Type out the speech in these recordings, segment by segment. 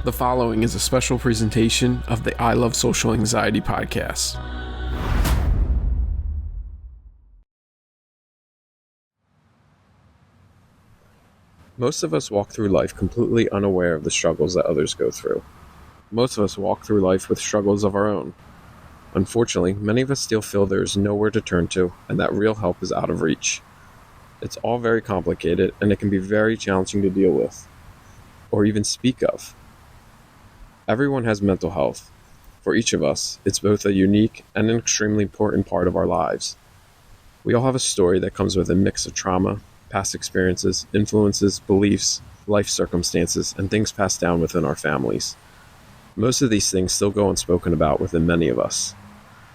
The following is a special presentation of the I Love Social Anxiety podcast. Most of us walk through life completely unaware of the struggles that others go through. Most of us walk through life with struggles of our own. Unfortunately, many of us still feel there is nowhere to turn to and that real help is out of reach. It's all very complicated and it can be very challenging to deal with, or even speak of. Everyone has mental health. For each of us, it's both a unique and an extremely important part of our lives. We all have a story that comes with a mix of trauma, past experiences, influences, beliefs, life circumstances, and things passed down within our families. Most of these things still go unspoken about within many of us.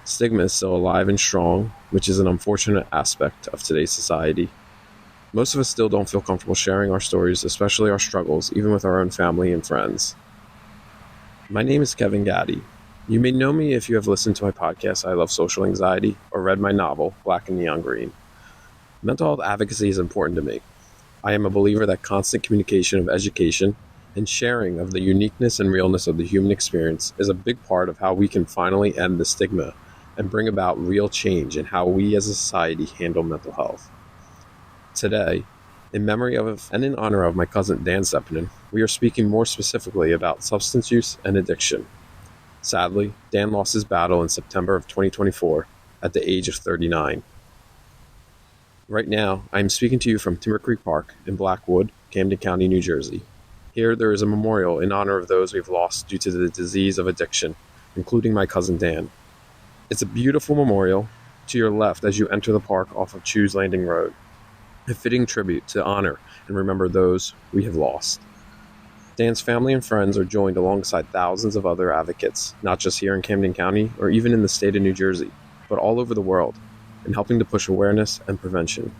Stigma is still alive and strong, which is an unfortunate aspect of today's society. Most of us still don't feel comfortable sharing our stories, especially our struggles, even with our own family and friends. My name is Kevin Gatti. You may know me if you have listened to my podcast, I Love Social Anxiety, or read my novel, Black and Neon Green. Mental health advocacy is important to me. I am a believer that constant communication of education and sharing of the uniqueness and realness of the human experience is a big part of how we can finally end the stigma and bring about real change in how we as a society handle mental health. Today, in memory of and in honor of my cousin Dan Seppanen, we are speaking more specifically about substance use and addiction. Sadly, Dan lost his battle in September of 2024 at the age of 39. Right now, I am speaking to you from Timber Creek Park in Blackwood, Camden County, New Jersey. Here, there is a memorial in honor of those we've lost due to the disease of addiction, including my cousin Dan. It's a beautiful memorial to your left as you enter the park off of Chews Landing Road. A fitting tribute to honor and remember those we have lost. Dan's family and friends are joined alongside thousands of other advocates, not just here in Camden County or even in the state of New Jersey, but all over the world, in helping to push awareness and prevention.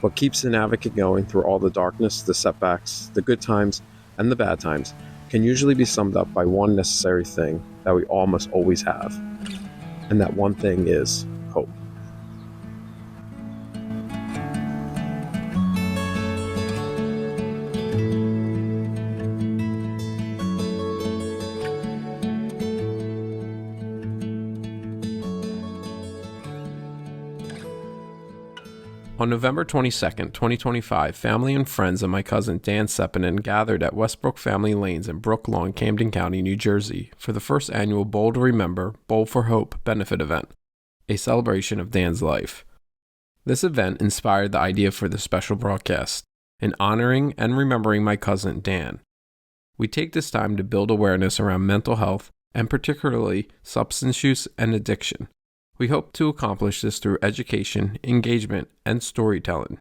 What keeps an advocate going through all the darkness, the setbacks, the good times, and the bad times can usually be summed up by one necessary thing that we all must always have. And that one thing is hope. On November 22nd, 2025, family and friends of my cousin Dan Seppanen gathered at Westbrook Family Lanes in Brook Lawn, Camden County, New Jersey, for the first annual Bowl to Remember, Bowl for Hope benefit event, a celebration of Dan's life. This event inspired the idea for the special broadcast, in honoring and remembering my cousin Dan. We take this time to build awareness around mental health, and particularly substance use and addiction. We hope to accomplish this through education, engagement, and storytelling.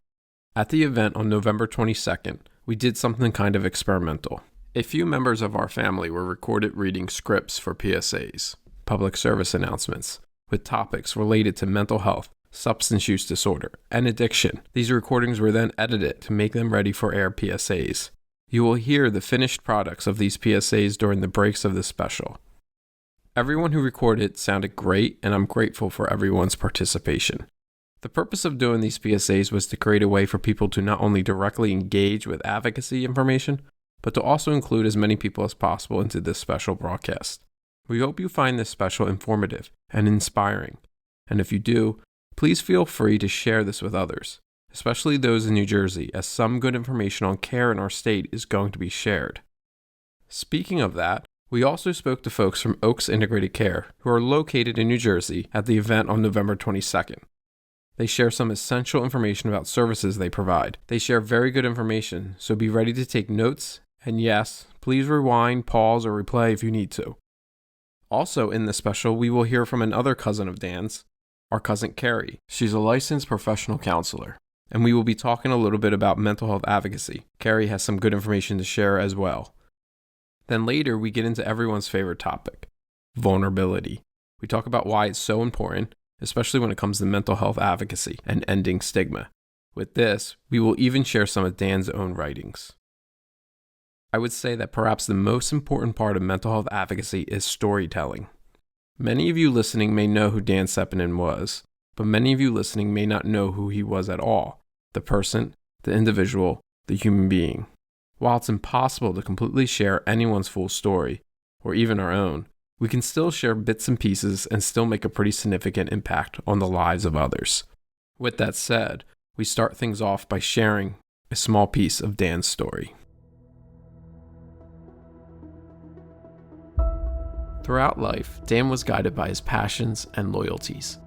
At the event on November 22nd, we did something kind of experimental. A few members of our family were recorded reading scripts for PSAs, public service announcements, with topics related to mental health, substance use disorder, and addiction. These recordings were then edited to make them ready for air PSAs. You will hear the finished products of these PSAs during the breaks of the special. Everyone who recorded sounded great, and I'm grateful for everyone's participation. The purpose of doing these PSAs was to create a way for people to not only directly engage with advocacy information, but to also include as many people as possible into this special broadcast. We hope you find this special informative and inspiring, and if you do, please feel free to share this with others, especially those in New Jersey, as some good information on care in our state is going to be shared. Speaking of that, we also spoke to folks from Oaks Integrated Care, who are located in New Jersey, at the event on November 22nd. They share some essential information about services they provide. They share very good information, so be ready to take notes, and yes, please rewind, pause, or replay if you need to. Also in this special, we will hear from another cousin of Dan's, our cousin Carrie. She's a licensed professional counselor, and we will be talking a little bit about mental health advocacy. Carrie has some good information to share as well. Then later, we get into everyone's favorite topic, vulnerability. We talk about why it's so important, especially when it comes to mental health advocacy and ending stigma. With this, we will even share some of Dan's own writings. I would say that perhaps the most important part of mental health advocacy is storytelling. Many of you listening may know who Dan Seppanen was, but many of you listening may not know who he was at all, the person, the individual, the human being. While it's impossible to completely share anyone's full story, or even our own, we can still share bits and pieces and still make a pretty significant impact on the lives of others. With that said, we start things off by sharing a small piece of Dan's story. Throughout life, Dan was guided by his passions and loyalties.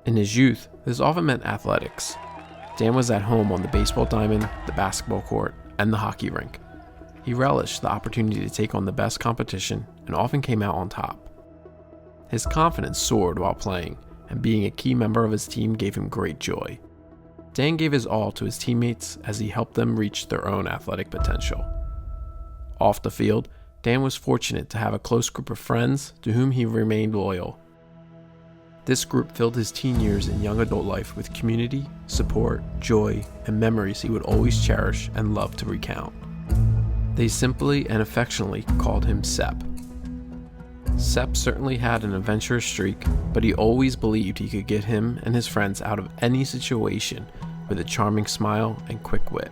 In his youth, this often meant athletics. Dan was at home on the baseball diamond, the basketball court, and the hockey rink. He relished the opportunity to take on the best competition and often came out on top. His confidence soared while playing, and being a key member of his team gave him great joy. Dan gave his all to his teammates as he helped them reach their own athletic potential. Off the field, Dan was fortunate to have a close group of friends to whom he remained loyal. This group filled his teen years and young adult life with community, support, joy, and memories he would always cherish and love to recount. They simply and affectionately called him Sepp. Sepp certainly had an adventurous streak, but he always believed he could get him and his friends out of any situation with a charming smile and quick wit.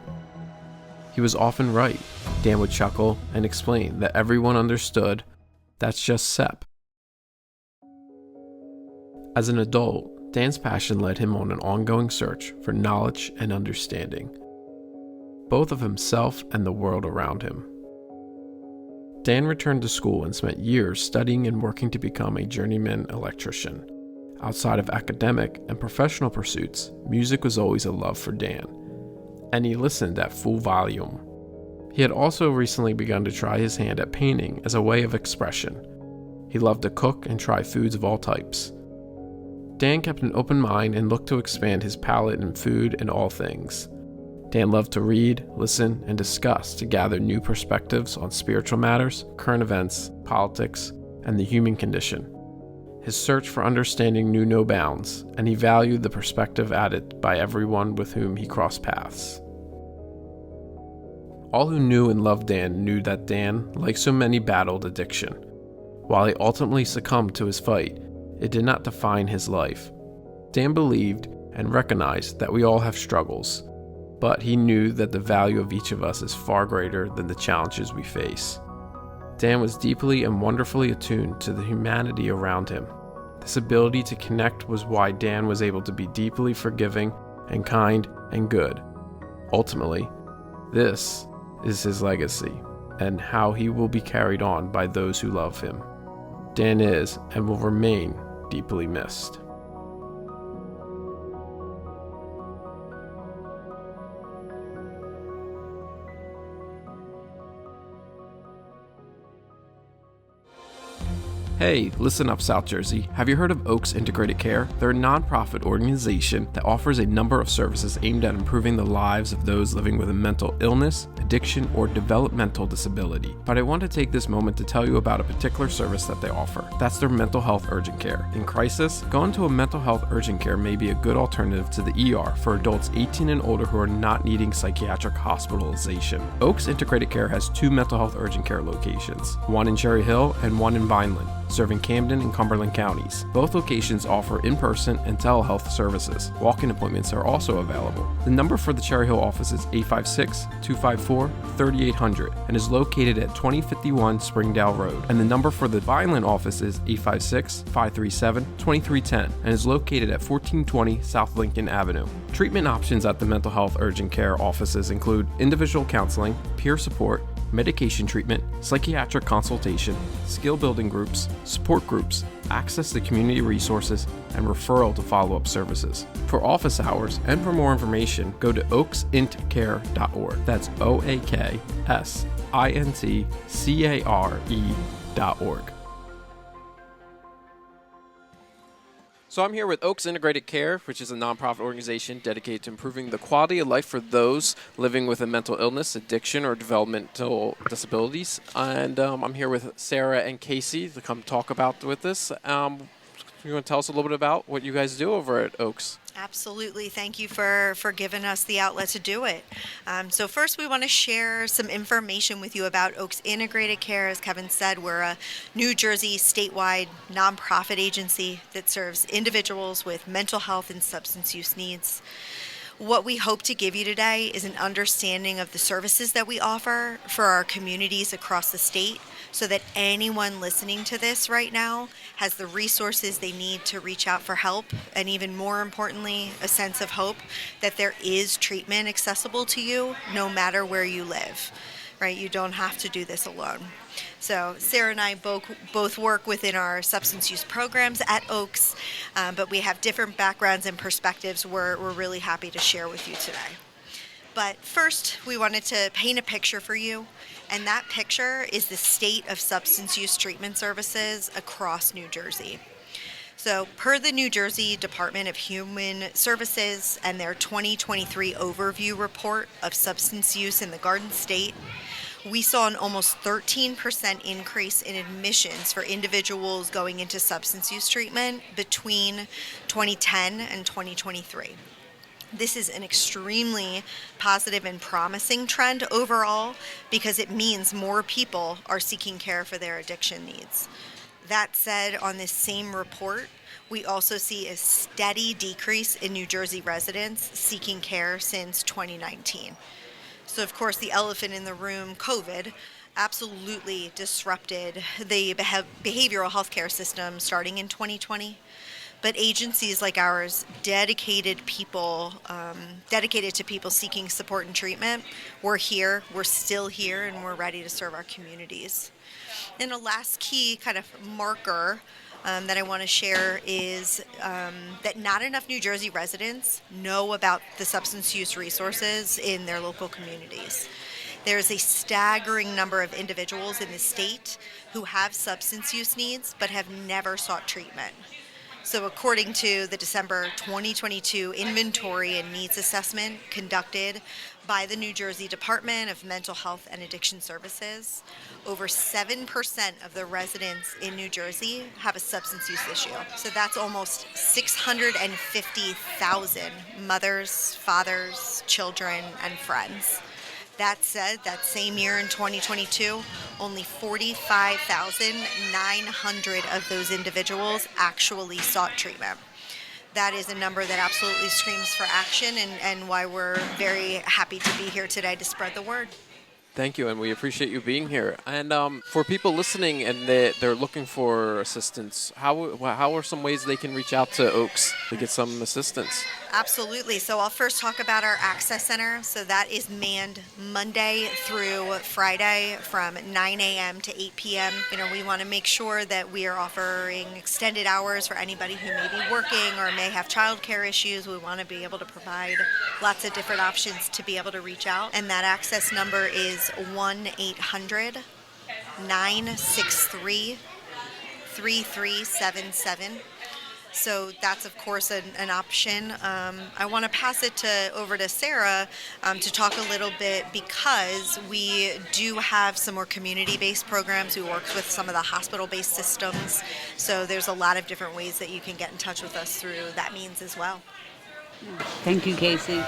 He was often right. Dan would chuckle and explain that everyone understood, that's just Sepp. As an adult, Dan's passion led him on an ongoing search for knowledge and understanding, both of himself and the world around him. Dan returned to school and spent years studying and working to become a journeyman electrician. Outside of academic and professional pursuits, music was always a love for Dan, and he listened at full volume. He had also recently begun to try his hand at painting as a way of expression. He loved to cook and try foods of all types. Dan kept an open mind and looked to expand his palate in food and all things. Dan loved to read, listen, and discuss to gather new perspectives on spiritual matters, current events, politics, and the human condition. His search for understanding knew no bounds, and he valued the perspective added by everyone with whom he crossed paths. All who knew and loved Dan knew that Dan, like so many, battled addiction. While he ultimately succumbed to his fight, it did not define his life. Dan believed and recognized that we all have struggles, but he knew that the value of each of us is far greater than the challenges we face. Dan was deeply and wonderfully attuned to the humanity around him. This ability to connect was why Dan was able to be deeply forgiving and kind and good. Ultimately, this is his legacy and how he will be carried on by those who love him. Dan is and will remain deeply missed. Hey, listen up, South Jersey. Have you heard of Oaks Integrated Care? They're a nonprofit organization that offers a number of services aimed at improving the lives of those living with a mental illness, addiction, or developmental disability. But I want to take this moment to tell you about a particular service that they offer. That's their mental health urgent care. In crisis, going to a mental health urgent care may be a good alternative to the ER for adults 18 and older who are not needing psychiatric hospitalization. Oaks Integrated Care has 2 mental health urgent care locations, one in Cherry Hill and one in Vineland, serving Camden and Cumberland counties. Both locations offer in-person and telehealth services. Walk-in appointments are also available. The number for the Cherry Hill office is 856-254-3800 and is located at 2051 Springdale Road. And the number for the Vineland office is 856-537-2310 and is located at 1420 South Lincoln Avenue. Treatment options at the mental health urgent care offices include individual counseling, peer support, medication treatment, psychiatric consultation, skill building groups, support groups, access to community resources, and referral to follow-up services. For office hours and for more information, go to oaksintcare.org. That's oaksintcare.org. So I'm here with Oaks Integrated Care, which is a nonprofit organization dedicated to improving the quality of life for those living with a mental illness, addiction, or developmental disabilities. And I'm here with Sarah and Casey to come talk about with us. You want to tell us a little bit about what you guys do over at Oaks? Absolutely. Thank you for giving us the outlet to do it. So first, we want to share some information with you about Oaks Integrated Care. As Kevin said, we're a New Jersey statewide nonprofit agency that serves individuals with mental health and substance use needs. What we hope to give you today is an understanding of the services that we offer for our communities across the state, so that anyone listening to this right now has the resources they need to reach out for help, and even more importantly, a sense of hope that there is treatment accessible to you no matter where you live, right? You don't have to do this alone. So Sarah and I both work within our substance use programs at Oaks, but we have different backgrounds and perspectives we're really happy to share with you today. But first, we wanted to paint a picture for you, and that picture is the state of substance use treatment services across New Jersey. So per the New Jersey Department of Human Services and their 2023 overview report of substance use in the Garden State, we saw an almost 13% increase in admissions for individuals going into substance use treatment between 2010 and 2023. This is an extremely positive and promising trend overall, because it means more people are seeking care for their addiction needs. That said, on this same report, we also see a steady decrease in New Jersey residents seeking care since 2019. So, of course, the elephant in the room, COVID, absolutely disrupted the behavioral healthcare system starting in 2020. But agencies like ours, dedicated to people seeking support and treatment, we're here, we're still here, and we're ready to serve our communities. And a last key kind of marker that I want to share is that not enough New Jersey residents know about the substance use resources in their local communities. There's a staggering number of individuals in the state who have substance use needs but have never sought treatment. So according to the December 2022 inventory and needs assessment conducted by the New Jersey Department of Mental Health and Addiction Services, over 7% of the residents in New Jersey have a substance use issue. So that's almost 650,000 mothers, fathers, children, and friends. That said, that same year in 2022, only 45,900 of those individuals actually sought treatment. That is a number that absolutely screams for action, and why we're very happy to be here today to spread the word. Thank you, and we appreciate you being here. And for people listening and they're looking for assistance, how are some ways they can reach out to Oaks to get some assistance? Absolutely. So I'll first talk about our Access Center. So that is manned Monday through Friday from 9 a.m. to 8 p.m. We want to make sure that we are offering extended hours for anybody who may be working or may have childcare issues. We want to be able to provide lots of different options to be able to reach out. And that access number is 1-800-963-3377. So that's, of course, an option. I want to pass it over to Sarah to talk a little bit, because we do have some more community-based programs. We work with some of the hospital-based systems. So there's a lot of different ways that you can get in touch with us through that means as well. Thank you, Casey.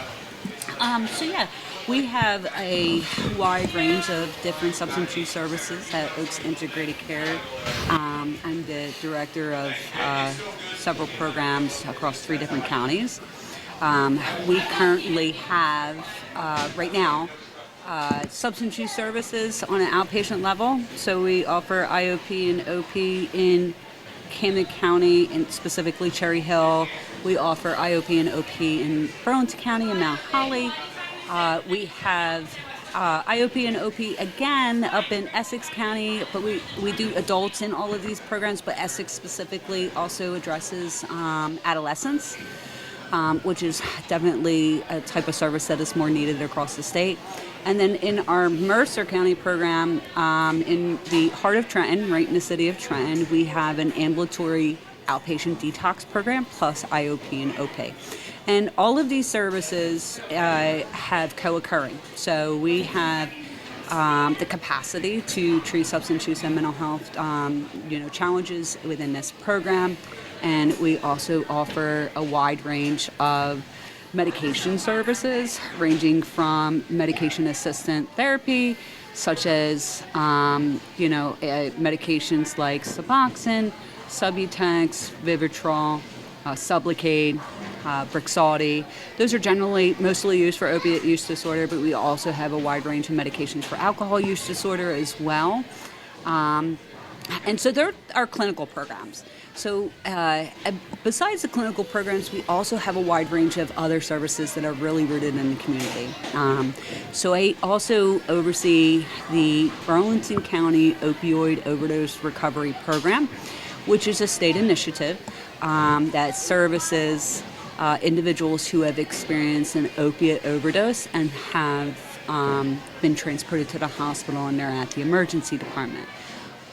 We have a wide range of different substance use services at Oaks Integrated Care. I'm the director of several programs across 3 different counties. We currently have, right now, substance use services on an outpatient level. So we offer IOP and OP in Camden County, and specifically Cherry Hill. We offer IOP and OP in Burlington County and Mount Holly. We have IOP and OP again up in Essex County, but we do adults in all of these programs, but Essex specifically also addresses adolescents, which is definitely a type of service that is more needed across the state. And then in our Mercer County program, in the heart of Trenton, right in the city of Trenton, we have an ambulatory outpatient detox program plus IOP and OP. And all of these services have co-occurring. So we have the capacity to treat substance use and mental health challenges within this program. And we also offer a wide range of medication services, ranging from medication assistant therapy, such as medications like Suboxone, Subutex, Vivitrol, Sublocade, Brixadi. Those are generally mostly used for opiate use disorder, but we also have a wide range of medications for alcohol use disorder as well. And so there are clinical programs. So besides the clinical programs, we also have a wide range of other services that are really rooted in the community. So I also oversee the Burlington County Opioid Overdose Recovery Program, which is a state initiative that services individuals who have experienced an opiate overdose and have been transported to the hospital and they're at the emergency department.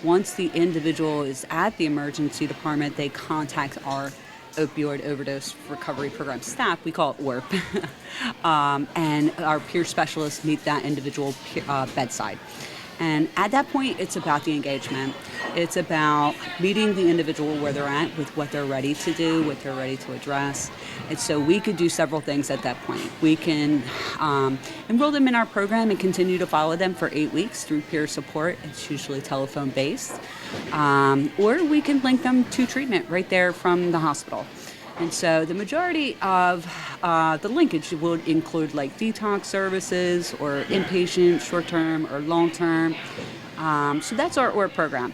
Once the individual is at the emergency department, they contact our opioid overdose recovery program staff. We call it ORP. And our peer specialists meet that individual bedside. And at that point, it's about the engagement. It's about meeting the individual where they're at with what they're ready to do, what they're ready to address. And so we could do several things at that point. We can enroll them in our program and continue to follow them for 8 weeks through peer support. It's usually telephone-based. Or we can link them to treatment right there from the hospital. And so the majority of the linkage would include like detox services or inpatient, short-term or long-term. So that's our ORP program.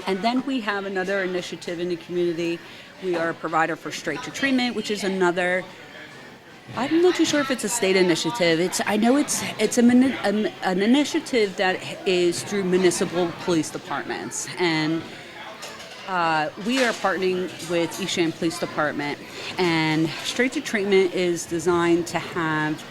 And then we have another initiative in the community. We are a provider for Straight to Treatment, which is another, I'm not too sure if it's a state initiative. I know it's an initiative that is through municipal police departments. And we are partnering with Isham Police Department, and Straight to Treatment is designed to have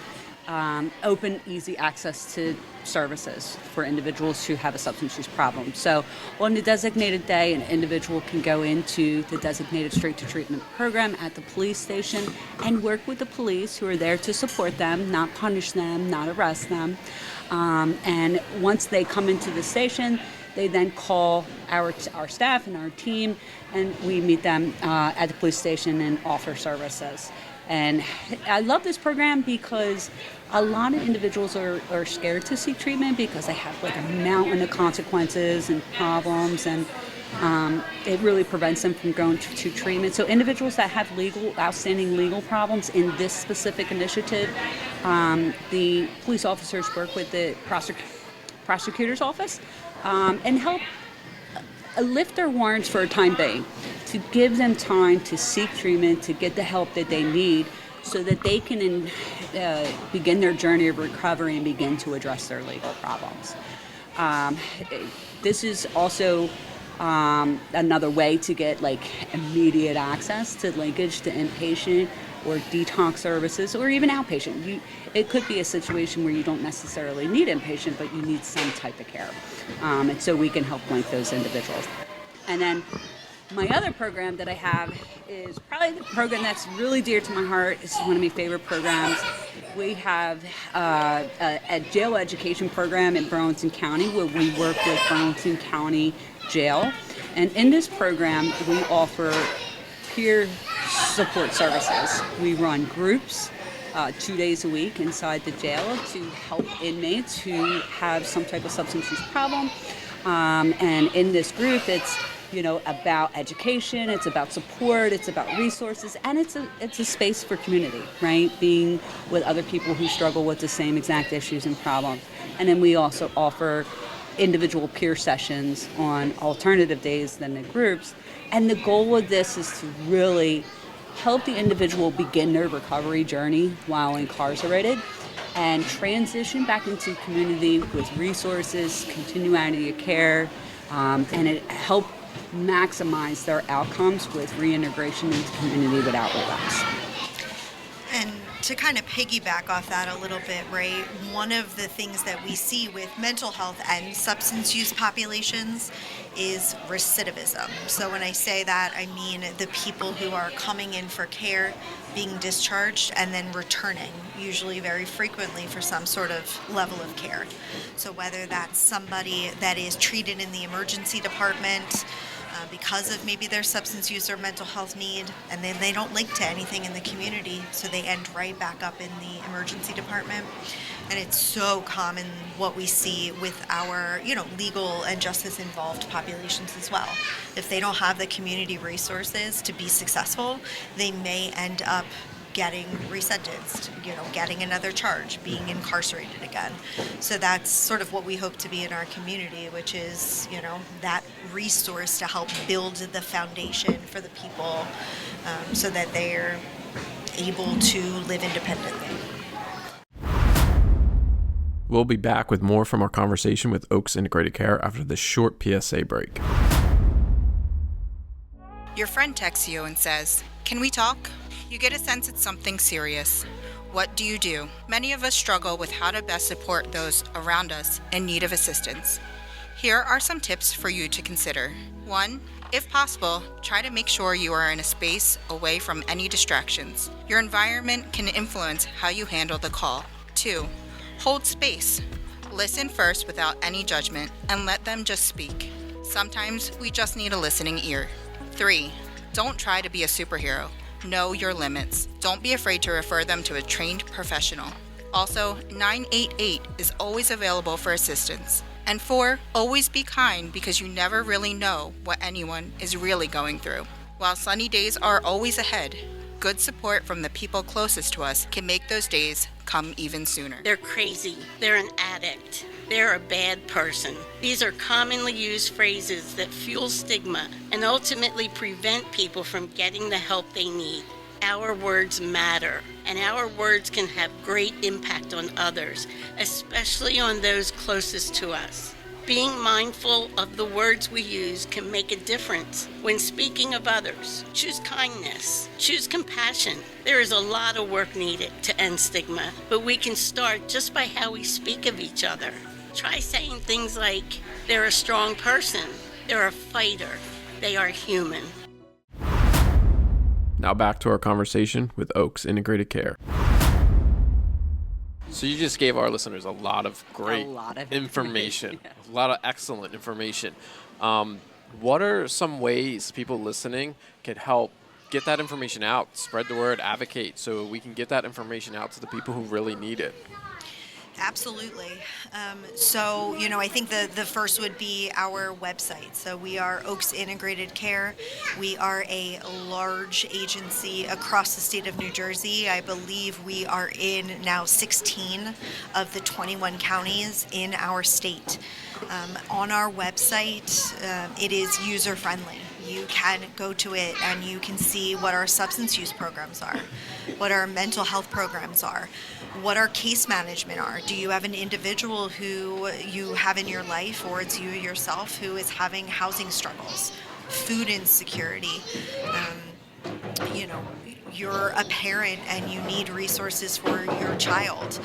open, easy access to services for individuals who have a substance use problem. So on the designated day, an individual can go into the designated Straight to Treatment program at the police station and work with the police who are there to support them, not punish them, not arrest them. And once they come into the station, they then call our staff and our team, and we meet them at the police station and offer services. And I love this program because a lot of individuals are scared to seek treatment because they have like a mountain of consequences and problems, and it really prevents them from going to treatment. So individuals that have outstanding legal problems in this specific initiative, the police officers work with the prosecutor's office and help lift their warrants for a time being, to give them time to seek treatment, to get the help that they need so that they can begin their journey of recovery and begin to address their legal problems. This is also another way to get like immediate access to linkage to inpatient or detox services or even outpatient. It could be a situation where you don't necessarily need inpatient, but you need some type of care. And so we can help link those individuals. And then my other program that I have is probably the program that's really dear to my heart. It's one of my favorite programs. We have a jail education program in Burlington County where we work with Burlington County Jail. And in this program, we offer peer support services. We run groups 2 days a week inside the jail to help inmates who have some type of substance use problem. And in this group, it's about education, it's about support, it's about resources, and it's a space for community, right? Being with other people who struggle with the same exact issues and problems. And then we also offer individual peer sessions on alternative days than the groups. And the goal of this is to really help the individual begin their recovery journey while incarcerated and transition back into community with resources, continuity of care, and it help maximize their outcomes with reintegration into community without relapse. And to kind of piggyback off that a little bit, right, one of the things that we see with mental health and substance use populations is recidivism. So when I say that, I mean the people who are coming in for care, being discharged, and then returning, usually very frequently for some sort of level of care. So whether that's somebody that is treated in the emergency department because of maybe their substance use or mental health need, and then they don't link to anything in the community, so they end right back up in the emergency department. And it's so common what we see with our, legal and justice involved populations as well. If they don't have the community resources to be successful, they may end up getting resentenced, getting another charge, being incarcerated again. So that's sort of what we hope to be in our community, which is, that resource to help build the foundation for the people so that they're able to live independently. We'll be back with more from our conversation with Oaks Integrated Care after this short PSA break. Your friend texts you and says, "Can we talk?" You get a sense it's something serious. What do you do? Many of us struggle with how to best support those around us in need of assistance. Here are some tips for you to consider. 1. If possible, try to make sure you are in a space away from any distractions. Your environment can influence how you handle the call. 2. Hold space. Listen first without any judgment and let them just speak. Sometimes we just need a listening ear. 3. Don't try to be a superhero. Know your limits. Don't be afraid to refer them to a trained professional. Also, 988 is always available for assistance. And 4, always be kind because you never really know what anyone is really going through. While sunny days are always ahead, good support from the people closest to us can make those days come even sooner. They're crazy. They're an addict. They're a bad person. These are commonly used phrases that fuel stigma and ultimately prevent people from getting the help they need. Our words matter, and our words can have great impact on others, especially on those closest to us. Being mindful of the words we use can make a difference when speaking of others. Choose kindness. Choose compassion. There is a lot of work needed to end stigma, but we can start just by how we speak of each other. Try saying things like, "They're a strong person. They're a fighter. They are human." Now back to our conversation with Oaks Integrated Care. So you just gave our listeners a lot of great information, Yeah. a lot of excellent information. What are some ways people listening could help get that information out, spread the word, advocate, so we can get that information out to the people who really need it? Absolutely. So, I think the first would be our website. So we are Oaks Integrated Care. We are a large agency across the state of New Jersey. I believe we are in now 16 of the 21 counties in our state. On our website, it is user-friendly. You can go to it and you can see what our substance use programs are, what our mental health programs are, what our case management are. Do you have an individual who you have in your life, or it's you yourself, who is having housing struggles, food insecurity? You're a parent and you need resources for your child.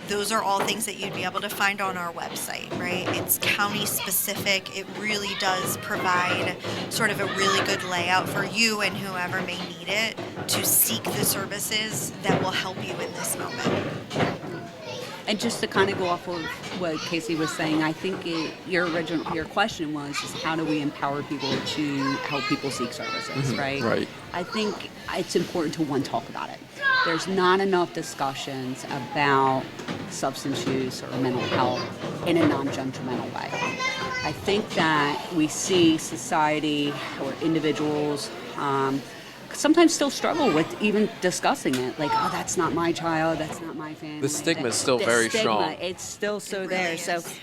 Those are all things that you'd be able to find on our website, right? It's county specific. It really does provide sort of a really good layout for you and whoever may need it to seek the services that will help you in this moment. And just to kind of go off of what Casey was saying, I think your question was just how do we empower people to help people seek services, right? Right. I think it's important to, one, talk about it. There's not enough discussions about substance use or mental health in a non-judgmental way. I think that we see society or individuals sometimes still struggle with even discussing it. Like, oh, that's not my child, that's not my family. The stigma is still very strong. It's still so there. Really So, is.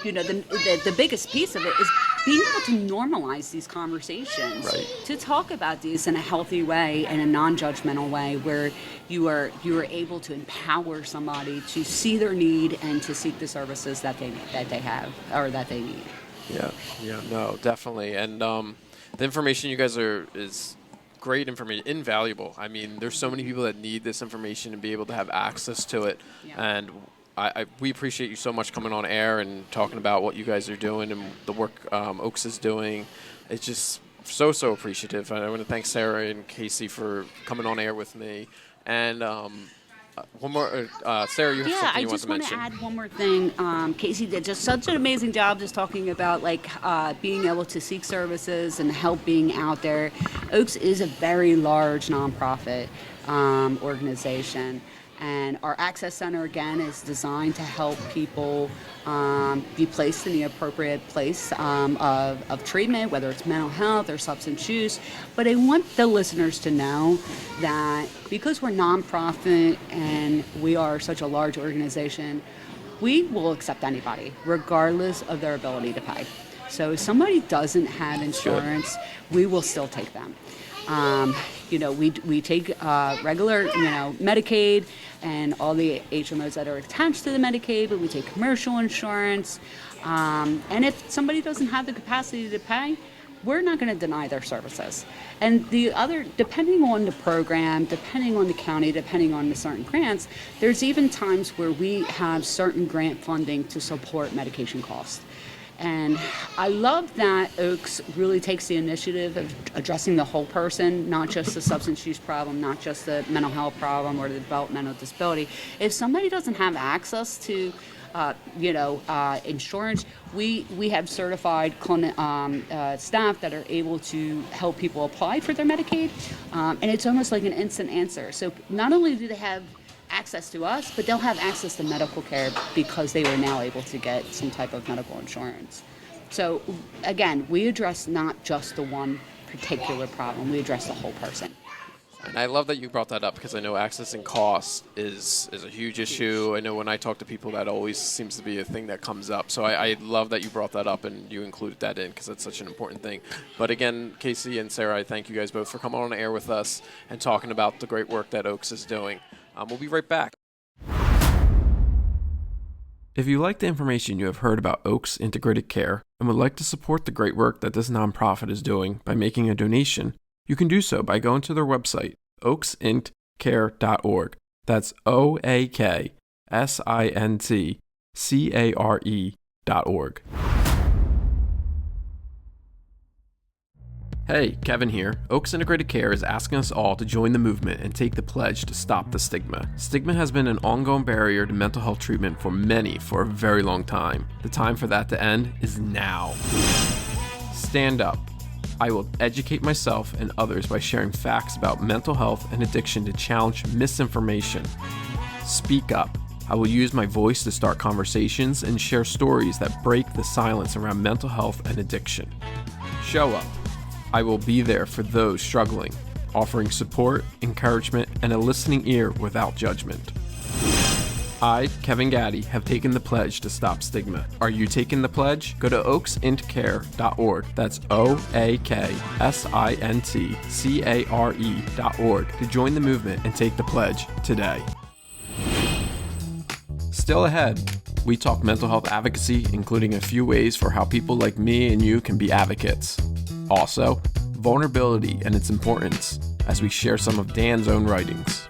the biggest piece of it is being able to normalize these conversations, Right. to talk about these in a healthy way, in a non-judgmental way, where you are able to empower somebody to see their need and to seek the services that they have or that they need. Yeah, no, definitely. And the information you guys is great information, invaluable. I mean, there's so many people that need this information and be able to have access to it. Yeah. And we appreciate you so much coming on air and talking about what you guys are doing and the work Oaks is doing. It's just so appreciative. I want to thank Sarah and Casey for coming on air with me. And one more, Sarah, you have something you want to mention? I just want to add one more thing. Casey did just such an amazing job just talking about being able to seek services and help being out there. Oaks is a very large nonprofit organization. And our Access Center, again, is designed to help people be placed in the appropriate place of treatment, whether it's mental health or substance use. But I want the listeners to know that because we're nonprofit and we are such a large organization, we will accept anybody, regardless of their ability to pay. So if somebody doesn't have insurance, we will still take them. We take regular, Medicaid and all the HMOs that are attached to the Medicaid, but we take commercial insurance. And if somebody doesn't have the capacity to pay, we're not going to deny their services. And the other, depending on the program, depending on the county, depending on the certain grants, there's even times where we have certain grant funding to support medication costs. And I love that Oaks really takes the initiative of addressing the whole person, not just the substance use problem, not just the mental health problem or the developmental disability. If somebody doesn't have access to insurance, we have certified staff that are able to help people apply for their Medicaid, and it's almost like an instant answer. So not only do they have access to us, but they'll have access to medical care because they were now able to get some type of medical insurance. So again, we address not just the one particular problem, we address the whole person. And I love that you brought that up because I know accessing costs is a huge issue. I know when I talk to people, that always seems to be a thing that comes up. So I love that you brought that up and you included that in because it's such an important thing. But again, Casey and Sarah, I thank you guys both for coming on air with us and talking about the great work that Oaks is doing. We'll be right back. If you like the information you have heard about Oaks Integrated Care and would like to support the great work that this nonprofit is doing by making a donation, you can do so by going to their website, oaksintcare.org. That's oaksintcare.org. Hey, Kevin here. Oaks Integrated Care is asking us all to join the movement and take the pledge to stop the stigma. Stigma has been an ongoing barrier to mental health treatment for many for a very long time. The time for that to end is now. Stand up. I will educate myself and others by sharing facts about mental health and addiction to challenge misinformation. Speak up. I will use my voice to start conversations and share stories that break the silence around mental health and addiction. Show up. I will be there for those struggling, offering support, encouragement, and a listening ear without judgment. I, Kevin Gatti, have taken the pledge to stop stigma. Are you taking the pledge? Go to oaksintcare.org. That's oaksintcare.org to join the movement and take the pledge today. Still ahead, we talk mental health advocacy, including a few ways for how people like me and you can be advocates. Also, vulnerability and its importance as we share some of Dan's own writings.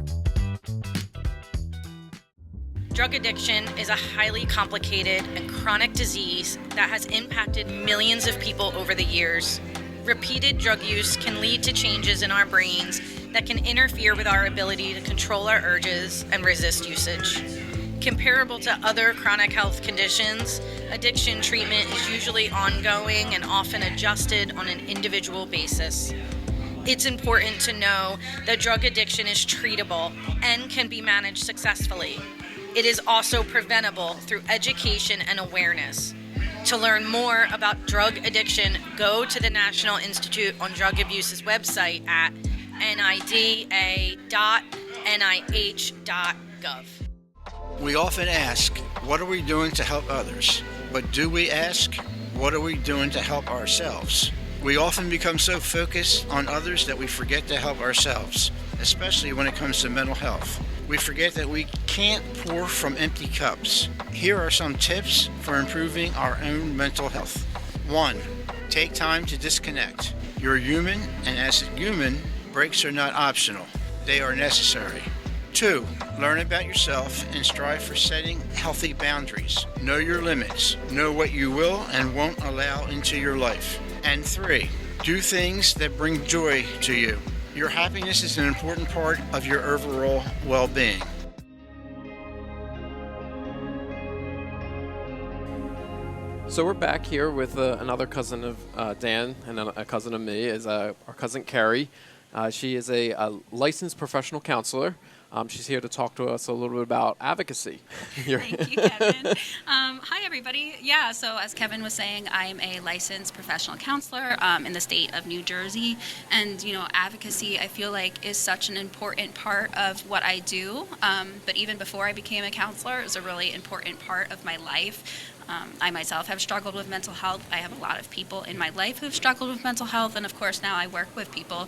Drug addiction is a highly complicated and chronic disease that has impacted millions of people over the years. Repeated drug use can lead to changes in our brains that can interfere with our ability to control our urges and resist usage. Comparable to other chronic health conditions, addiction treatment is usually ongoing and often adjusted on an individual basis. It's important to know that drug addiction is treatable and can be managed successfully. It is also preventable through education and awareness. To learn more about drug addiction, go to the National Institute on Drug Abuse's website at nida.nih.gov. We often ask, what are we doing to help others? But do we ask, what are we doing to help ourselves? We often become so focused on others that we forget to help ourselves, especially when it comes to mental health. We forget that we can't pour from empty cups. Here are some tips for improving our own mental health. 1. Take time to disconnect. You're human, and as a human, breaks are not optional. They are necessary. 2. Learn about yourself and strive for setting healthy boundaries. Know your limits. Know what you will and won't allow into your life. And 3. Do things that bring joy to you. Your happiness is an important part of your overall well-being. So we're back here with another cousin of Dan and a cousin of me, is our cousin Carrie. She is a licensed professional counselor. She's here to talk to us a little bit about advocacy. Thank you, Kevin. Hi, everybody. Yeah, so as Kevin was saying, I'm a licensed professional counselor in the state of New Jersey. And, advocacy, I feel like, is such an important part of what I do. But even before I became a counselor, it was a really important part of my life. I myself have struggled with mental health. I have a lot of people in my life who've struggled with mental health, and of course now I work with people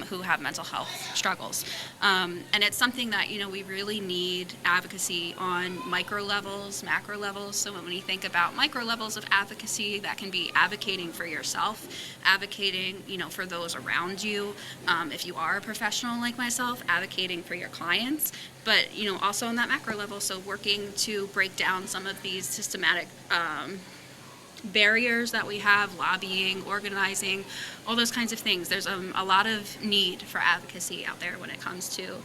who have mental health struggles. And it's something that, we really need advocacy on micro levels, macro levels. So when we think about micro levels of advocacy, that can be advocating for yourself, advocating, for those around you. If you are a professional like myself, advocating for your clients. But, also on that macro level, so working to break down some of these systematic barriers that we have, lobbying, organizing, all those kinds of things. There's a lot of need for advocacy out there when it comes to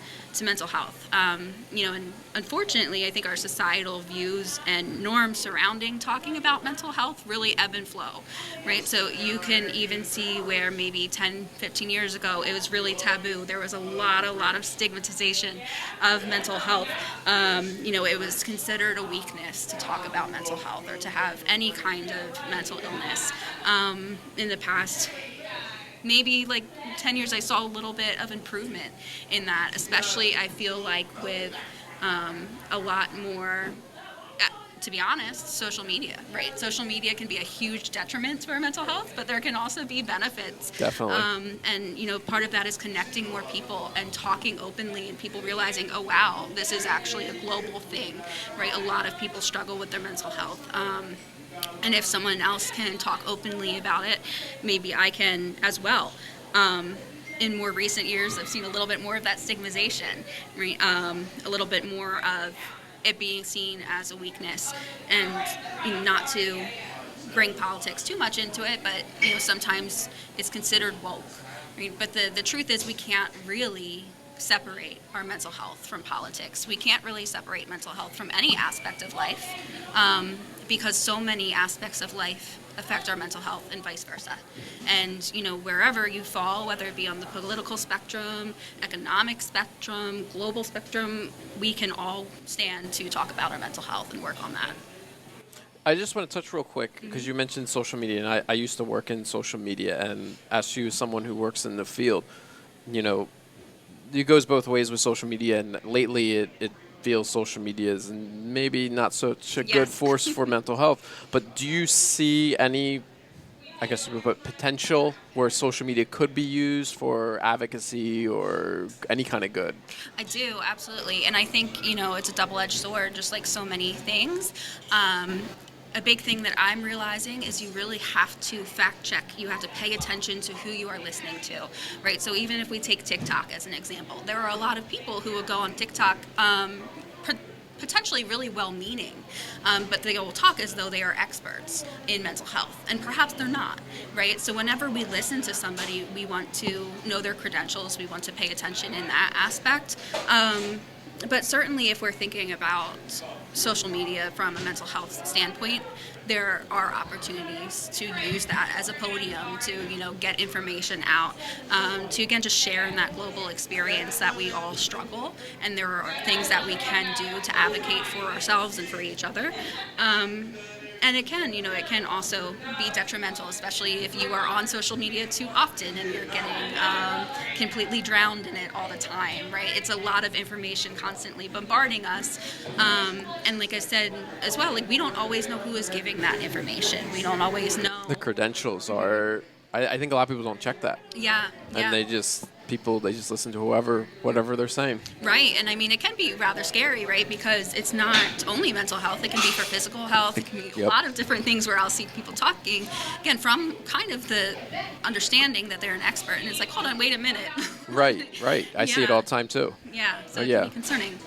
mental health. And unfortunately, I think our societal views and norms surrounding talking about mental health really ebb and flow, right? So you can even see where maybe 10, 15 years ago, it was really taboo. There was a lot of stigmatization of mental health. It was considered a weakness to talk about mental health or to have any kind of mental illness. In the past, maybe 10 years, I saw a little bit of improvement in that, especially I feel like with a lot more, to be honest, social media, right? Social media can be a huge detriment to our mental health, but there can also be benefits. Definitely. And part of that is connecting more people and talking openly and people realizing, oh, wow, this is actually a global thing, right? A lot of people struggle with their mental health. And if someone else can talk openly about it, maybe I can as well. In more recent years, I've seen a little bit more of that stigmatization, right? A little bit more of it being seen as a weakness, and not to bring politics too much into it, but sometimes it's considered woke, right? But the truth is we can't really separate our mental health from politics. We can't really separate mental health from any aspect of life, because so many aspects of life affect our mental health and vice versa. And, wherever you fall, whether it be on the political spectrum, economic spectrum, global spectrum, we can all stand to talk about our mental health and work on that. I just want to touch real quick, because you mentioned social media, and I used to work in social media, and as you, someone who works in the field, it goes both ways with social media, and lately it feels social media is maybe not such a good force for mental health. But do you see any, I guess, potential where social media could be used for advocacy or any kind of good? I do, absolutely. And I think, it's a double-edged sword, just like so many things. A big thing that I'm realizing is you really have to fact check. You have to pay attention to who you are listening to, right? So even if we take TikTok as an example, there are a lot of people who will go on TikTok potentially really well-meaning, but they will talk as though they are experts in mental health, and perhaps they're not, right? So whenever we listen to somebody, we want to know their credentials, we want to pay attention in that aspect. But certainly if we're thinking about social media from a mental health standpoint, there are opportunities to use that as a podium to, get information out, to, again, just share in that global experience that we all struggle. And there are things that we can do to advocate for ourselves and for each other. And it can also be detrimental, especially if you are on social media too often and you're getting completely drowned in it all the time, right? It's a lot of information constantly bombarding us. And like I said as well, we don't always know who is giving that information. We don't always know. The credentials are, I think a lot of people don't check that. Yeah. And they just listen to whatever they're saying. Right, and it can be rather scary, right? Because it's not only mental health, it can be for physical health, it can be a lot of different things where I'll see people talking, again, from kind of the understanding that they're an expert, and it's like, hold on, wait a minute. Right. I see it all the time too. Yeah, so it can be concerning.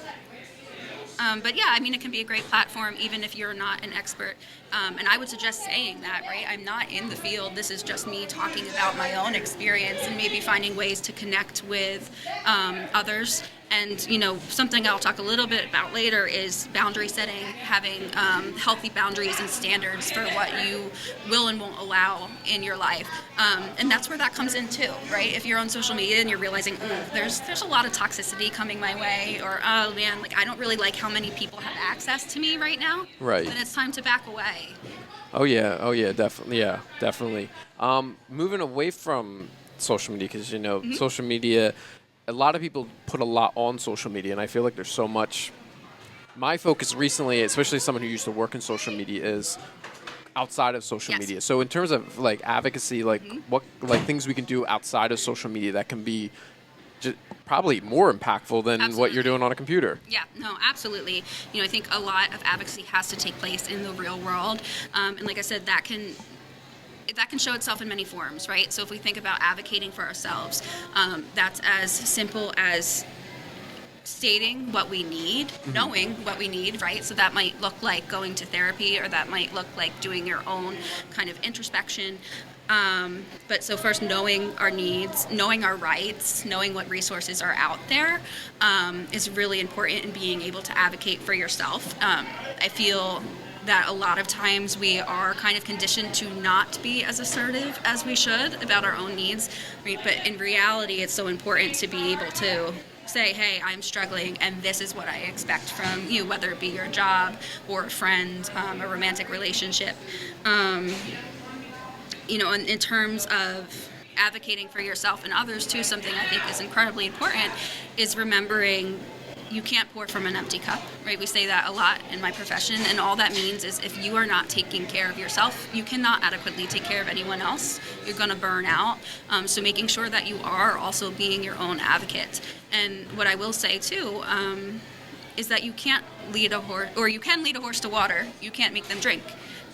But it can be a great platform even if you're not an expert. And I would suggest saying that, right? I'm not in the field. This is just me talking about my own experience and maybe finding ways to connect with others And, something I'll talk a little bit about later is boundary setting, having healthy boundaries and standards for what you will and won't allow in your life. And that's where that comes in too, right? If you're on social media and you're realizing, there's a lot of toxicity coming my way, or, oh man, I don't really like how many people have access to me right now. Right. Then it's time to back away. Oh yeah, definitely. Moving away from social media, because social media, a lot of people put a lot on social media, and I feel like there's so much. My focus recently, especially someone who used to work in social media, is outside of social media. So in terms of advocacy, what things we can do outside of social media that can be probably more impactful than what you're doing on a computer. Yeah, no, absolutely. I think a lot of advocacy has to take place in the real world. And like I said, that can show itself in many forms, right? So if we think about advocating for ourselves, that's as simple as stating what we need, knowing what we need, right? So that might look like going to therapy, or that might look like doing your own kind of introspection. But so first, knowing our needs, knowing our rights, knowing what resources are out there is really important in being able to advocate for yourself. I feel that a lot of times we are kind of conditioned to not be as assertive as we should about our own needs, right? But in reality, it's so important to be able to say, hey, I'm struggling, and this is what I expect from you, whether it be your job or a friend, a romantic relationship. In terms of advocating for yourself and others too, something I think is incredibly important is remembering you can't pour from an empty cup, right? We say that a lot in my profession, and all that means is if you are not taking care of yourself, you cannot adequately take care of anyone else. You're going to burn out. So making sure that you are also being your own advocate. And what I will say too is that you can't lead a horse, or you can lead a horse to water. You can't make them drink,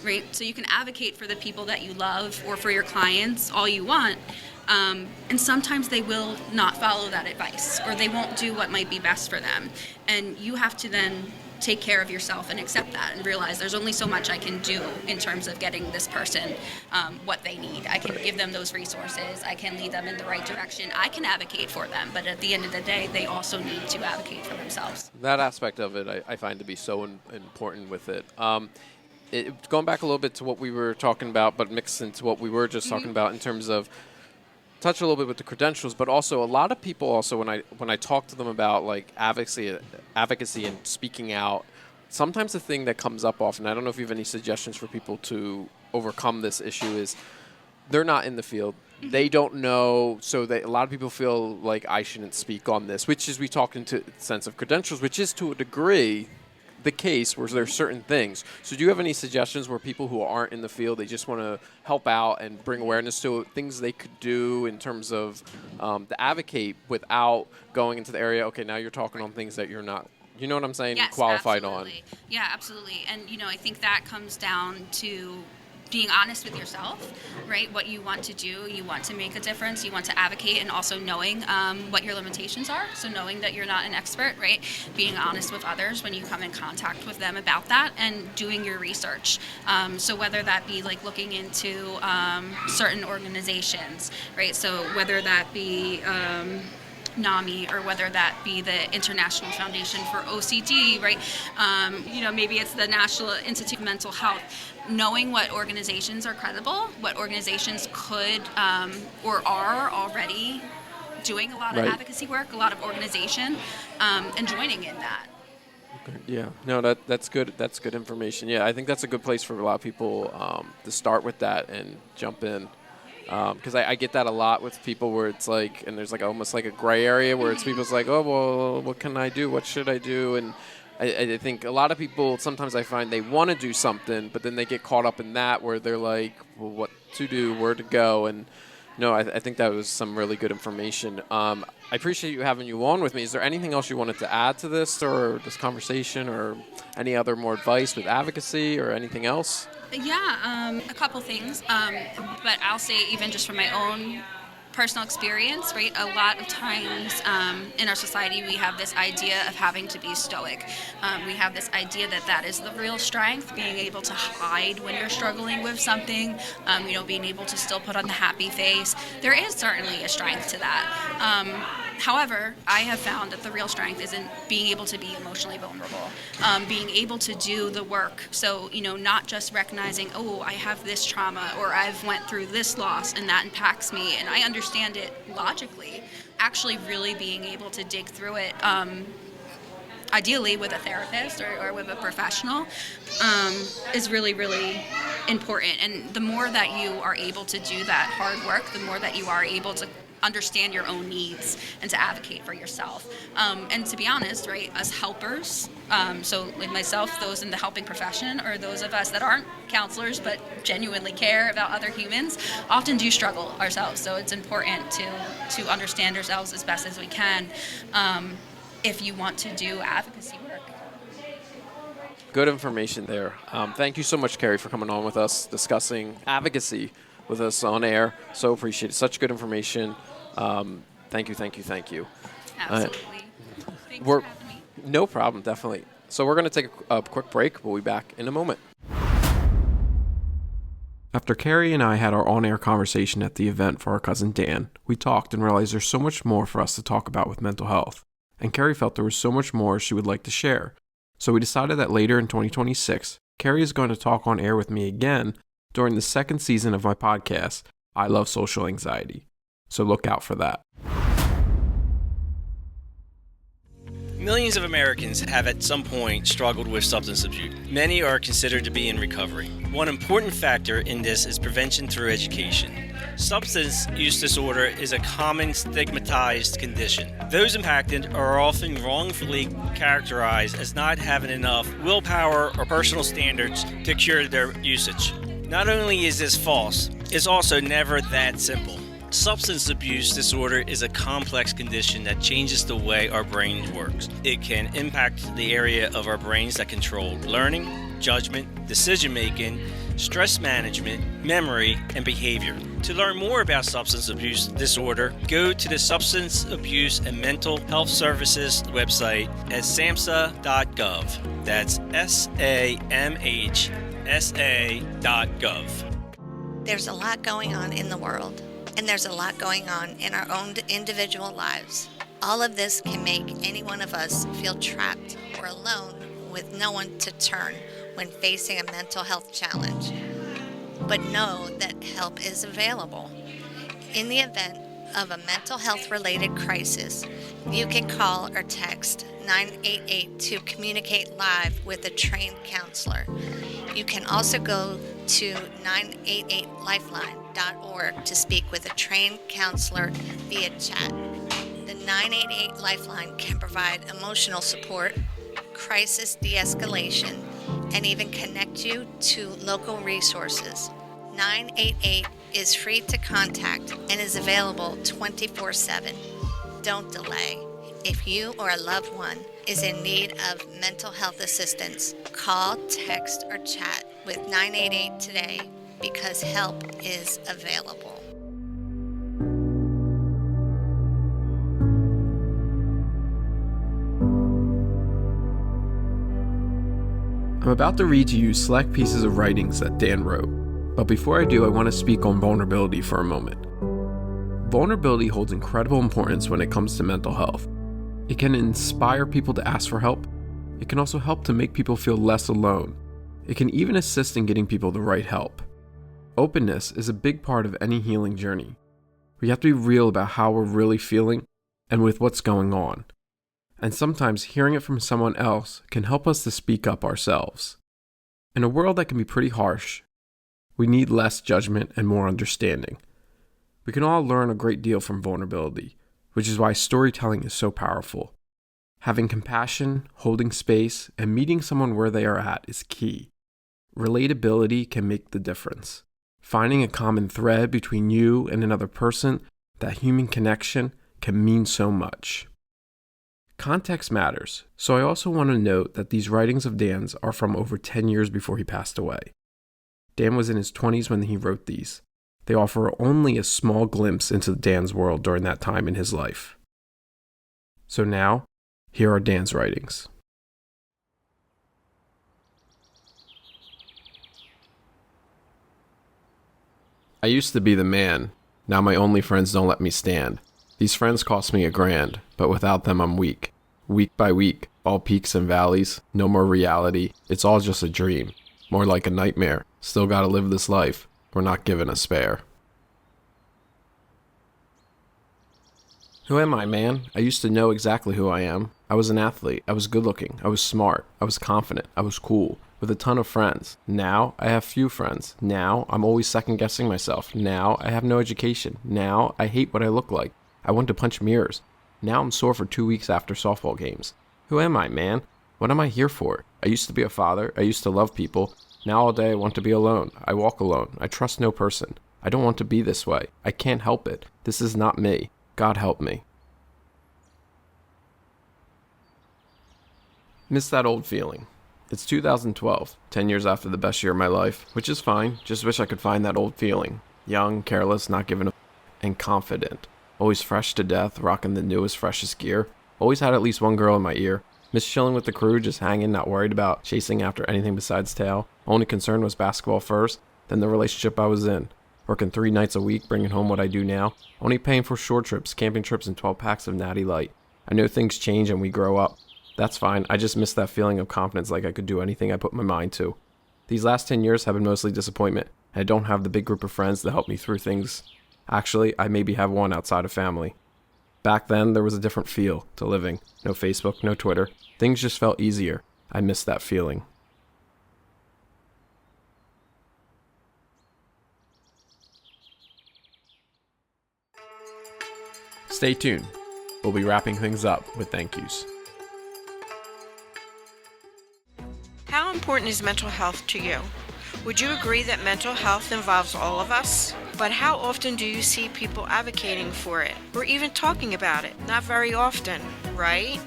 right? So you can advocate for the people that you love or for your clients all you want. And sometimes they will not follow that advice, or they won't do what might be best for them. And you have to then take care of yourself and accept that and realize there's only so much I can do in terms of getting this person what they need. I can give them those resources. I can lead them in the right direction. I can advocate for them. But at the end of the day, they also need to advocate for themselves. That aspect of it I find to be so important with it. Going back a little bit to what we were talking about, but mixed into what we were just talking about in terms of touch a little bit with the credentials, but also a lot of people also when I talk to them about advocacy and speaking out, sometimes the thing that comes up often, I don't know if you have any suggestions for people to overcome this issue, is they're not in the field. They don't know, so a lot of people feel like I shouldn't speak on this, which is we talk into the sense of credentials, which is to a degree the case where there's certain things. So do you have any suggestions where people who aren't in the field, they just want to help out and bring awareness to things they could do in terms of to advocate without going into the area, okay, now you're talking on things that you're not, you know what I'm saying, yes, qualified absolutely. on? Yeah, absolutely. And, I think that comes down to being honest with yourself, right? What you want to do, you want to make a difference, you want to advocate, and also knowing what your limitations are. So knowing that you're not an expert, right? Being honest with others when you come in contact with them about that, and doing your research. So whether that be looking into certain organizations, right? So whether that be NAMI, or whether that be the International Foundation for OCD, right? Maybe it's the National Institute of Mental Health. Knowing what organizations are credible, what organizations could or are already doing a lot of advocacy work, a lot of organization, and joining in that. Okay. Yeah, no, that's good. That's good information. Yeah, I think that's a good place for a lot of people to start with that and jump in. Because I get that a lot with people where it's and there's almost a gray area where it's people's oh, well, what can I do? What should I do? And I think a lot of people, sometimes I find they want to do something, but then they get caught up in that where they're well, what to do, where to go. And no, I think that was some really good information. I appreciate you having you on with me. Is there anything else you wanted to add to this or this conversation, or any other more advice with advocacy or anything else? Yeah, a couple things, but I'll say even just from my own personal experience, right? A lot of times in our society we have this idea of having to be stoic. We have this idea that is the real strength, being able to hide when you're struggling with something, being able to still put on the happy face. There is certainly a strength to that. However, I have found that the real strength is in being able to be emotionally vulnerable, being able to do the work. So, not just recognizing, oh, I have this trauma, or I've went through this loss and that impacts me, and I understand it logically. Actually really being able to dig through it, ideally with a therapist or with a professional, is really, really important. And the more that you are able to do that hard work, the more that you are able to understand your own needs and to advocate for yourself. And to be honest, right, as helpers, so like myself, those in the helping profession, or those of us that aren't counselors but genuinely care about other humans, often do struggle ourselves. So it's important to understand ourselves as best as we can, if you want to do advocacy work. Good information there. Thank you so much, Carrie, for coming on with us, discussing advocacy with us on air. So appreciate it. Such good information. Thank you. Absolutely. Thanks We're, for having me. No problem, definitely. So we're going to take a quick break. We'll be back in a moment. After Carrie and I had our on-air conversation at the event for our cousin Dan, we talked and realized there's so much more for us to talk about with mental health. And Carrie felt there was so much more she would like to share. So we decided that later in 2026, Carrie is going to talk on air with me again during the second season of my podcast, I Love Social Anxiety. So look out for that. Millions of Americans have at some point struggled with substance abuse. Many are considered to be in recovery. One important factor in this is prevention through education. Substance use disorder is a common stigmatized condition. Those impacted are often wrongfully characterized as not having enough willpower or personal standards to cure their usage. Not only is this false, it's also never that simple. Substance abuse disorder is a complex condition that changes the way our brain works. It can impact the area of our brains that control learning, judgment, decision-making, stress management, memory, and behavior. To learn more about substance abuse disorder, go to the Substance Abuse and Mental Health Services website at samhsa.gov. That's SAMHSA.gov. There's a lot going on in the world, and there's a lot going on in our own individual lives. All of this can make any one of us feel trapped or alone with no one to turn when facing a mental health challenge. But know that help is available. In the event of a mental health related crisis, you can call or text 988 to communicate live with a trained counselor. You can also go to 988lifeline.org to speak with a trained counselor via chat. The 988 Lifeline can provide emotional support, crisis de-escalation, and even connect you to local resources. 988 is free to contact and is available 24/7. Don't delay. If you or a loved one is in need of mental health assistance, call, text, or chat with 988 today because help is available. I'm about to read to you select pieces of writings that Dan wrote, but before I do, I want to speak on vulnerability for a moment. Vulnerability holds incredible importance when it comes to mental health. It can inspire people to ask for help. It can also help to make people feel less alone. It can even assist in getting people the right help. Openness is a big part of any healing journey. We have to be real about how we're really feeling and with what's going on. And sometimes hearing it from someone else can help us to speak up ourselves. In a world that can be pretty harsh, we need less judgment and more understanding. We can all learn a great deal from vulnerability, which is why storytelling is so powerful. Having compassion, holding space, and meeting someone where they are at is key. Relatability can make the difference. Finding a common thread between you and another person, that human connection, can mean so much. Context matters, so I also want to note that these writings of Dan's are from over 10 years before he passed away. Dan was in his 20s when he wrote these. They offer only a small glimpse into Dan's world during that time in his life. So now, here are Dan's writings. I used to be the man. Now my only friends don't let me stand. These friends cost me $1,000, but without them I'm weak. Week by week, all peaks and valleys, no more reality. It's all just a dream. More like a nightmare. Still gotta live this life. We're not given a spare. Who am I, man? I used to know exactly who I am. I was an athlete. I was good looking. I was smart. I was confident. I was cool. With a ton of friends. Now, I have few friends. Now, I'm always second guessing myself. Now, I have no education. Now, I hate what I look like. I want to punch mirrors. Now I'm sore for 2 weeks after softball games. Who am I, man? What am I here for? I used to be a father. I used to love people. Now all day I want to be alone. I walk alone. I trust no person. I don't want to be this way. I can't help it. This is not me. God help me. Miss that old feeling. It's 2012, 10 years after the best year of my life, which is fine. Just wish I could find that old feeling. Young, careless, not giving a and confident. Always fresh to death, rocking the newest, freshest gear. Always had at least one girl in my ear. Miss chilling with the crew, just hanging, not worried about chasing after anything besides tail. Only concern was basketball first, then the relationship I was in. Working 3 nights a week, bringing home what I do now. Only paying for short trips, camping trips, and 12 packs of Natty Light. I know things change and we grow up. That's fine. I just miss that feeling of confidence, like I could do anything I put my mind to. These last 10 years have been mostly disappointment. I don't have the big group of friends that help me through things. Actually, I maybe have one outside of family. Back then, there was a different feel to living. No Facebook, no Twitter. Things just felt easier. I miss that feeling. Stay tuned. We'll be wrapping things up with thank yous. How important is mental health to you? Would you agree that mental health involves all of us? But how often do you see people advocating for it, or even talking about it? Not very often, right?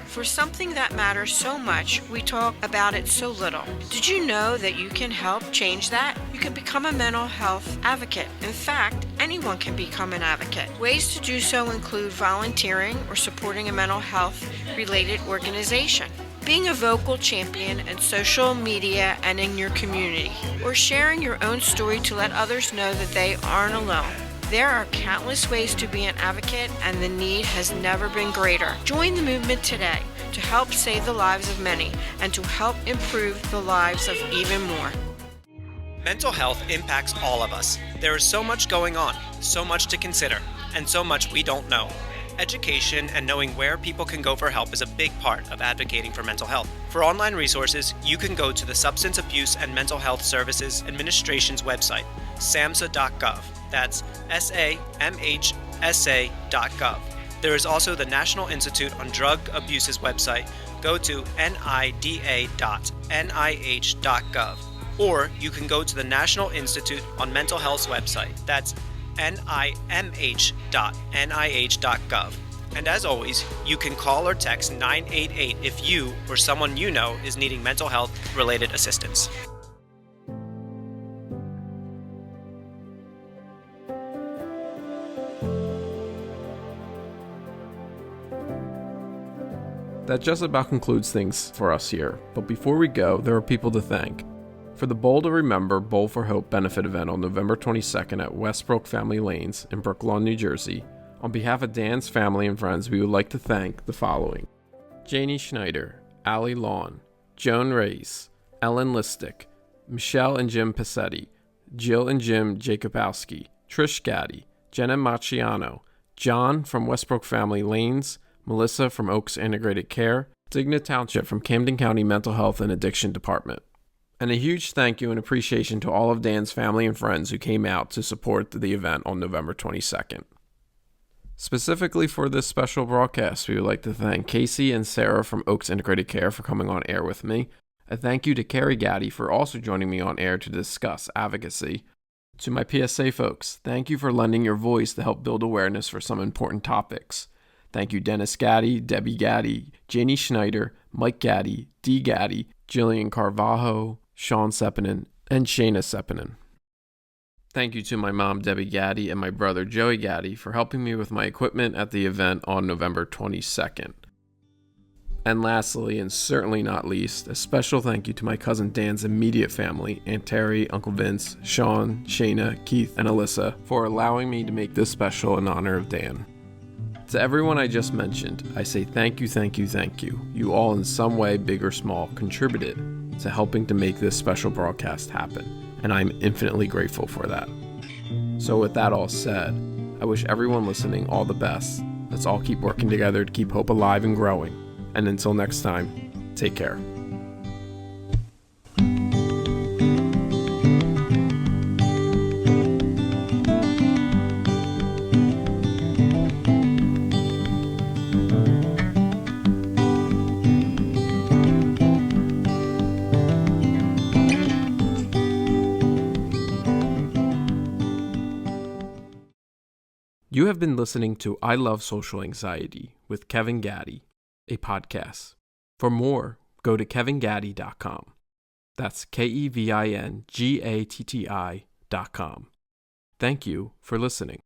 For something that matters so much, we talk about it so little. Did you know that you can help change that? You can become a mental health advocate. In fact, anyone can become an advocate. Ways to do so include volunteering or supporting a mental health related organization, being a vocal champion in social media and in your community, or sharing your own story to let others know that they aren't alone. There are countless ways to be an advocate, and the need has never been greater. Join the movement today to help save the lives of many and to help improve the lives of even more. Mental health impacts all of us. There is so much going on, so much to consider, and so much we don't know. Education and knowing where people can go for help is a big part of advocating for mental health. For online resources, you can go to the Substance Abuse and Mental Health Services Administration's website, samhsa.gov. That's samhsa.gov. There is also the National Institute on Drug Abuse's website. Go to nida.nih.gov. Or you can go to the National Institute on Mental Health's website. That's nimh.nih.gov. And as always, you can call or text 988 if you or someone you know is needing mental health related assistance. That just about concludes things for us here, but before we go, there are people to thank. For the Bowl to Remember Bowl for Hope benefit event on November 22nd at Westbrook Family Lanes in Brooklawn, New Jersey, on behalf of Dan's family and friends, we would like to thank the following: Janie Schneider, Allie Lawn, Joan Reyes, Ellen Listick, Michelle and Jim Passetti, Jill and Jim Jacobowski, Trish Gatti, Jenna Maciano, John from Westbrook Family Lanes, Melissa from Oaks Integrated Care, Digna Township from Camden County Mental Health and Addiction Department. And a huge thank you and appreciation to all of Dan's family and friends who came out to support the event on November 22nd. Specifically for this special broadcast, we would like to thank Casey and Sarah from Oaks Integrated Care for coming on air with me. A thank you to Carrie Gatti for also joining me on air to discuss advocacy. To my PSA folks, thank you for lending your voice to help build awareness for some important topics. Thank you Dennis Gatti, Debbie Gatti, Janie Schneider, Mike Gatti, Dee Gatti, Jillian Carvajo, Sean Seppanen, and Shayna Seppanen. Thank you to my mom, Debbie Gatti, and my brother, Joey Gatti, for helping me with my equipment at the event on November 22nd. And lastly, and certainly not least, a special thank you to my cousin Dan's immediate family, Aunt Terry, Uncle Vince, Sean, Shayna, Keith, and Alyssa, for allowing me to make this special in honor of Dan. To everyone I just mentioned, I say thank you, thank you, thank you. You all in some way, big or small, contributed to helping to make this special broadcast happen, and I'm infinitely grateful for that. So with that all said, I wish everyone listening all the best. Let's all keep working together to keep hope alive and growing. And until next time, take care. You have been listening to I Love Social Anxiety with Kevin Gatti, a podcast. For more, go to kevingatti.com. That's KEVINGATTI.com. Thank you for listening.